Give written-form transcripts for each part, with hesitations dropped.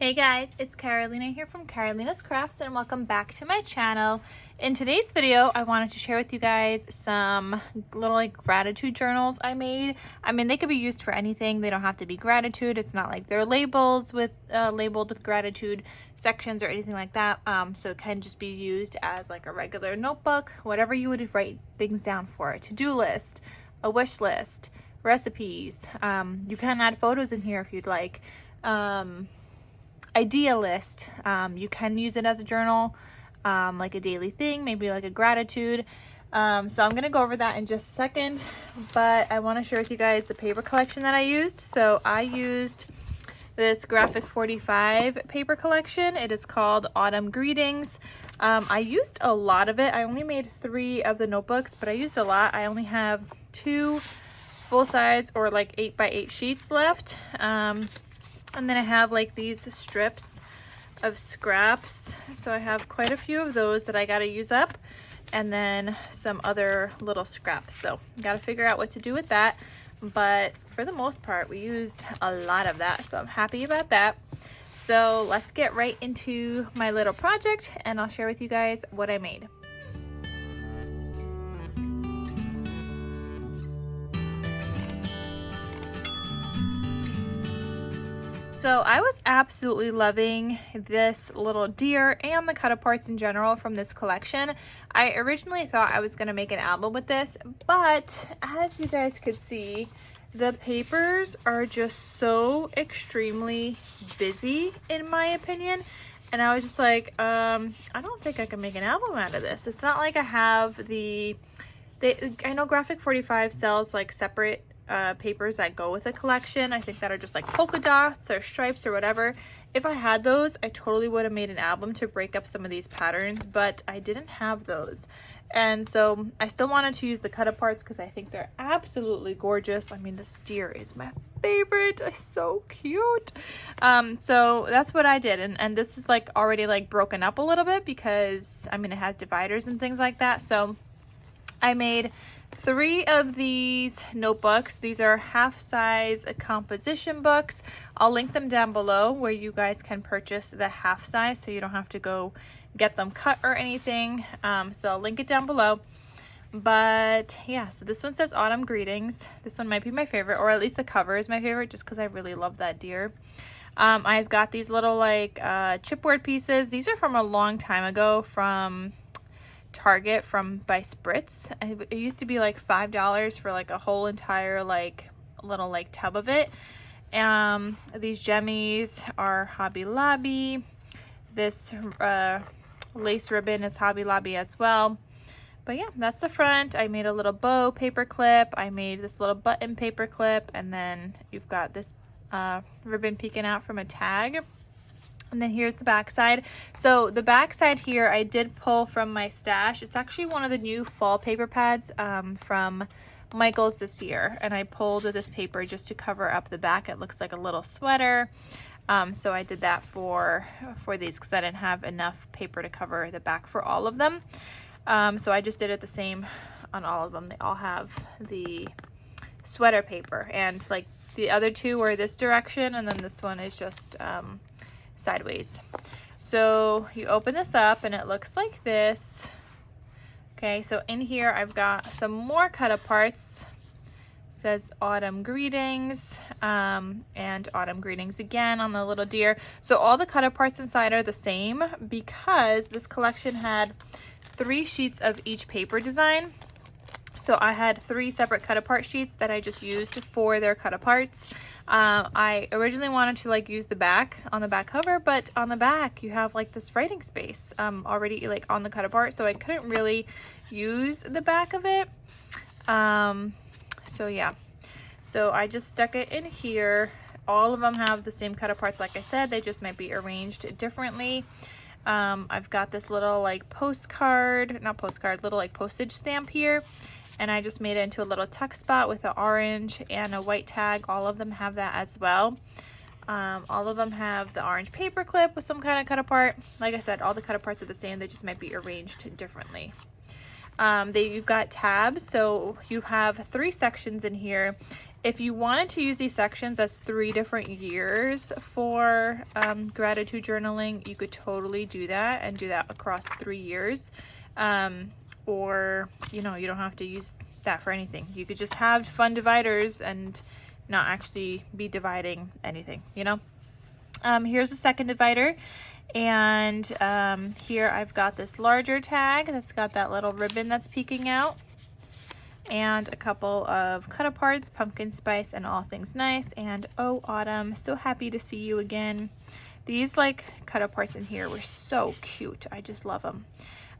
Hey guys, it's Carolina here from KarolinasKrafts and welcome back to my channel. In today's video, I wanted to share with you guys some little gratitude journals I made. I mean, they could be used for anything. They don't have to be gratitude. It's not like they're labeled with gratitude sections or anything like that. So it can just be used as like a regular notebook, whatever you would write things down for. A to-do list, a wish list, recipes. You can add photos in here if you'd like. Idea list. You can use it as a journal, like a daily thing, maybe like a gratitude. So I'm gonna go over that in just a second, but I want to share with you guys the paper collection that I used. So I used this Graphic 45 paper collection. It is called Autumn Greetings. I used a lot of it. I only made 3 of the notebooks, but I used a lot. I only have 2 full size or like 8x8 sheets left. And then I have like these strips of scraps. So I have quite a few of those that I got to use up, and then some other little scraps. So got to figure out what to do with that. But for the most part, we used a lot of that. So I'm happy about that. So let's get right into my little project and I'll share with you guys what I made. So I was absolutely loving this little deer and the cut aparts in general from this collection. I originally thought I was going to make an album with this, but as you guys could see, the papers are just so extremely busy in my opinion. And I was just like, I don't think I can make an album out of this. It's not like I have I know Graphic 45 sells like separate papers that go with a collection. I think that are just like polka dots or stripes or whatever. If I had those, I totally would have made an album to break up some of these patterns, but I didn't have those. And so I still wanted to use the cut aparts because I think they're absolutely gorgeous. I mean, this deer is my favorite. It's so cute. So that's what I did. And this is like already like broken up a little bit because I mean, it has dividers and things like that. So I made 3 of these notebooks. These are half-size composition books. I'll link them down below where you guys can purchase the half size so you don't have to go get them cut or anything. So I'll link it down below. But yeah, so this one says Autumn Greetings. This one might be my favorite, or at least the cover is my favorite just because I really love that deer. I've got these little like chipboard pieces. These are from a long time ago from Target by Spritz. It used to be like $5 for like a whole entire like little like tub of it. These jemmies are Hobby Lobby. This lace ribbon is Hobby Lobby as well. But yeah, that's the front. I made a little bow paper clip. I made this little button paper clip, and then you've got this ribbon peeking out from a tag. And then here's the back side. So the back side here, I did pull from my stash. It's actually one of the new fall paper pads from Michael's this year. And I pulled this paper just to cover up the back. It looks like a little sweater. So I did that for these because I didn't have enough paper to cover the back for all of them. So I just did it the same on all of them. They all have the sweater paper. And like the other 2 were this direction, and then this one is just sideways. So you open this up and it looks like this. Okay, so in here I've got some more cut aparts. It says Autumn Greetings, and Autumn Greetings again on the little deer. So all the cut aparts inside are the same because this collection had 3 sheets of each paper design. So I had 3 separate cut apart sheets that I just used for their cut aparts. I originally wanted to like use the back on the back cover, but on the back you have like this writing space already like on the cut apart, so I couldn't really use the back of it. So yeah, so I just stuck it in here. All of them have the same cut aparts, like I said, they just might be arranged differently. I've got this little like little like postage stamp here. And I just made it into a little tuck spot with an orange and a white tag. All of them have that as well. All of them have the orange paper clip with some kind of cut apart. Like I said, all the cut aparts are the same. They just might be arranged differently. You've got tabs. So you have 3 sections in here. If you wanted to use these sections as 3 different years for gratitude journaling, you could totally do that and do that across 3 years. Or, you know, you don't have to use that for anything. You could just have fun dividers and not actually be dividing anything, you know. Here's the second divider, and here I've got this larger tag that's got that little ribbon that's peeking out, and a couple of cut aparts, pumpkin spice and all things nice, and oh Autumn, so happy to see you again. These like cut aparts in here were so cute. I just love them.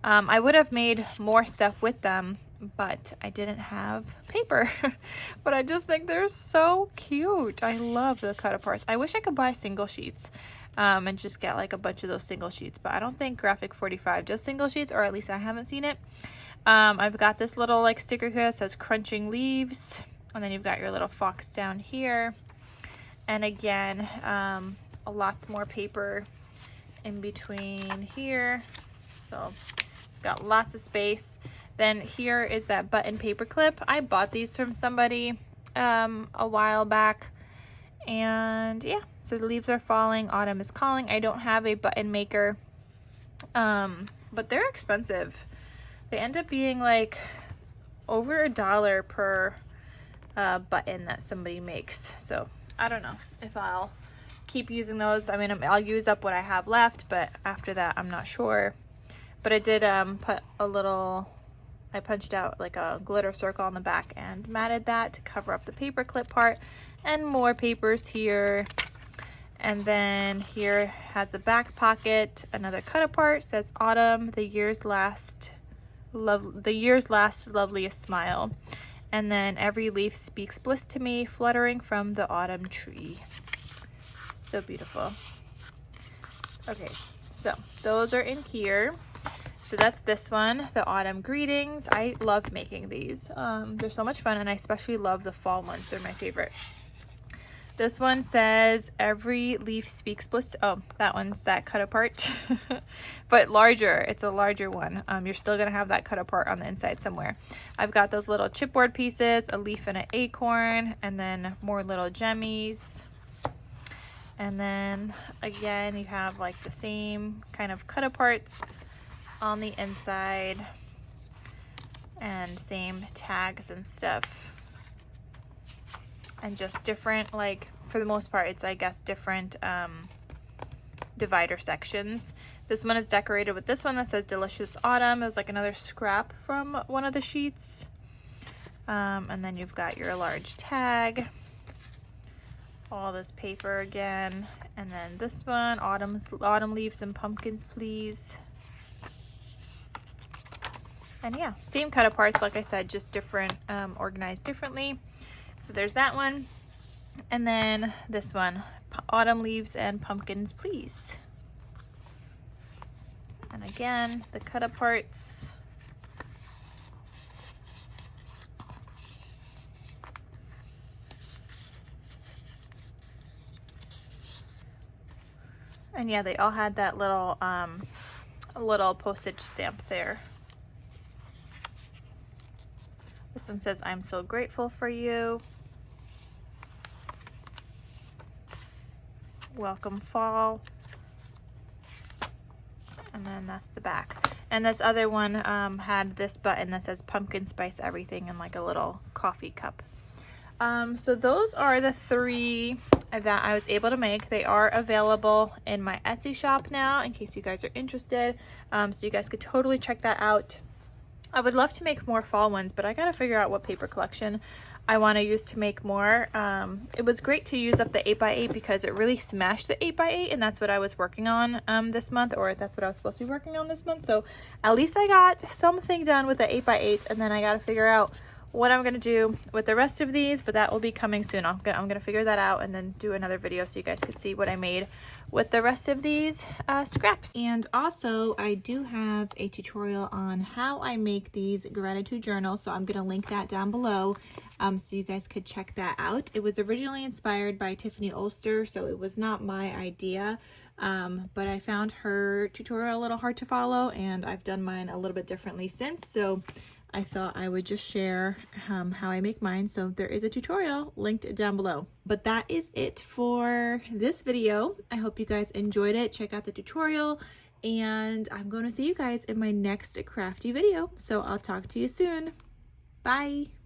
I would have made more stuff with them, but I didn't have paper. But I just think they're so cute. I love the cut aparts. I wish I could buy single sheets and just get like a bunch of those single sheets, but I don't think Graphic 45 does single sheets, or at least I haven't seen it. I've got this little like sticker here that says crunching leaves, and then you've got your little fox down here, and again lots more paper in between here, so got lots of space. Then here is that button paper clip. I bought these from somebody a while back, and yeah, it says leaves are falling, autumn is calling. I don't have a button maker, but they're expensive. They end up being like over $1 per button that somebody makes. So I don't know if I'll keep using those. I mean, I'll use up what I have left, but after that I'm not sure. But I did put a little, I punched out like a glitter circle on the back and matted that to cover up the paper clip part, and more papers here. And then here has a back pocket, another cut apart, says autumn, the year's last loveliest smile. And then every leaf speaks bliss to me, fluttering from the autumn tree. So beautiful. Okay, so those are in here. So that's this one, the autumn greetings. I love making these. They're so much fun, and I especially love the fall ones. They're my favorite. This one says every leaf speaks bliss. Oh, that one's that cut apart, but larger. It's a larger one. You're still gonna have that cut apart on the inside somewhere. I've got those little chipboard pieces, a leaf and an acorn, and then more little gemmies. And then again, you have like the same kind of cut aparts on the inside, and same tags and stuff, and just different, like for the most part it's I guess different divider sections. This one is decorated with this one that says delicious autumn. It was like another scrap from one of the sheets. And then you've got your large tag, all this paper again, and then this one, autumn leaves and pumpkins please. And yeah, same cut aparts, like I said, just different, organized differently. So there's that one. And then this one, autumn leaves and pumpkins please. And again, the cut aparts. And yeah, they all had that little, little postage stamp there. This one says, I'm so grateful for you. Welcome fall. And then that's the back. And this other one had this button that says pumpkin spice everything in like a little coffee cup. So those are the 3 that I was able to make. They are available in my Etsy shop now in case you guys are interested. So you guys could totally check that out. I would love to make more fall ones, but I gotta figure out what paper collection I want to use to make more. It was great to use up the 8x8 because it really smashed the 8x8, and that's what I was working on this month, or that's what I was supposed to be working on this month. So at least I got something done with the 8x8, and then I gotta figure out what I'm gonna do with the rest of these, but that will be coming soon. I'm gonna figure that out and then do another video so you guys could see what I made with the rest of these scraps. And also I do have a tutorial on how I make these gratitude journals, so I'm gonna link that down below so you guys could check that out. It was originally inspired by Tiffany Olster, so it was not my idea, but I found her tutorial a little hard to follow, and I've done mine a little bit differently since. So I thought I would just share how I make mine. So there is a tutorial linked down below. But that is it for this video. I hope you guys enjoyed it. Check out the tutorial, and I'm going to see you guys in my next crafty video. So I'll talk to you soon. Bye.